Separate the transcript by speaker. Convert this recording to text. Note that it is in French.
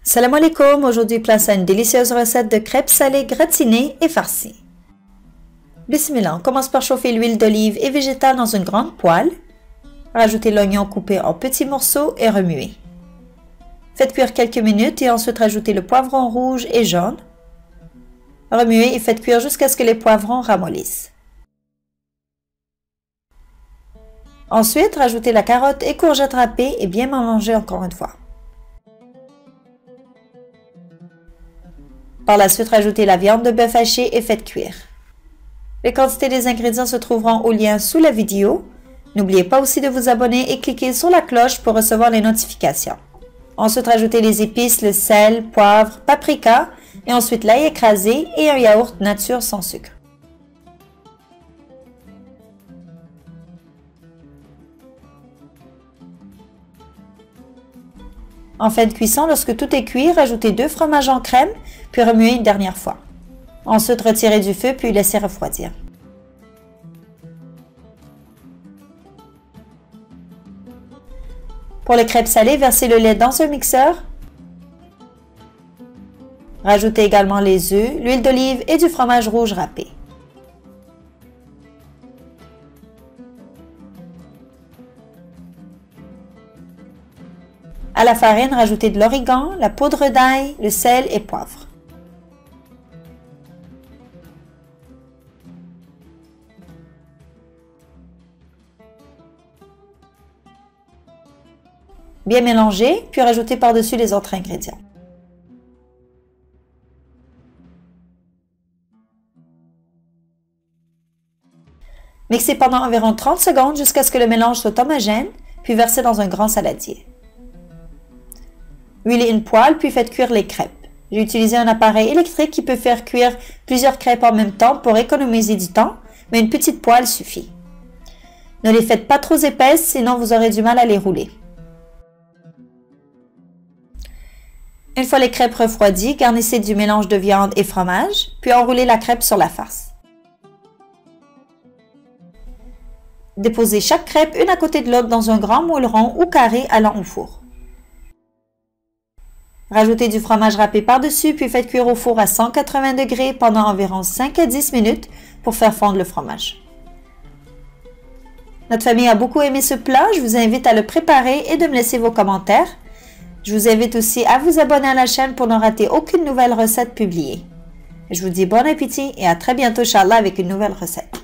Speaker 1: Salam alaikum, aujourd'hui place à une délicieuse recette de crêpes salées gratinées et farcies. Bismillah, on commence par chauffer l'huile d'olive et végétale dans une grande poêle. Rajoutez l'oignon coupé en petits morceaux et remuez. Faites cuire quelques minutes et ensuite rajoutez le poivron rouge et jaune. Remuez et faites cuire jusqu'à ce que les poivrons ramollissent. Ensuite, rajoutez la carotte et courgette râpée et bien mélanger encore une fois. Par la suite, rajoutez la viande de bœuf hachée et faites cuire. Les quantités des ingrédients se trouveront au lien sous la vidéo. N'oubliez pas aussi de vous abonner et cliquer sur la cloche pour recevoir les notifications. Ensuite, rajoutez les épices, le sel, poivre, paprika et ensuite l'ail écrasé et un yaourt nature sans sucre. En fin de cuisson, lorsque tout est cuit, rajoutez 2 fromages en crème, puis remuez une dernière fois. Ensuite, retirez du feu, puis laissez refroidir. Pour les crêpes salées, versez le lait dans un mixeur. Rajoutez également les œufs, l'huile d'olive et du fromage rouge râpé. À la farine, rajoutez de l'origan, la poudre d'ail, le sel et poivre. Bien mélanger, puis rajoutez par-dessus les autres ingrédients. Mixez pendant environ 30 secondes jusqu'à ce que le mélange soit homogène, puis versez dans un grand saladier. Huilez une poêle, puis faites cuire les crêpes. J'ai utilisé un appareil électrique qui peut faire cuire plusieurs crêpes en même temps pour économiser du temps, mais une petite poêle suffit. Ne les faites pas trop épaisses, sinon vous aurez du mal à les rouler. Une fois les crêpes refroidies, garnissez du mélange de viande et fromage, puis enroulez la crêpe sur la farce. Déposez chaque crêpe une à côté de l'autre dans un grand moule rond ou carré allant au four. Rajoutez du fromage râpé par-dessus, puis faites cuire au four à 180 degrés pendant environ 5 à 10 minutes pour faire fondre le fromage. Notre famille a beaucoup aimé ce plat, je vous invite à le préparer et de me laisser vos commentaires. Je vous invite aussi à vous abonner à la chaîne pour ne rater aucune nouvelle recette publiée. Je vous dis bon appétit et à très bientôt, Inch'Allah, avec une nouvelle recette.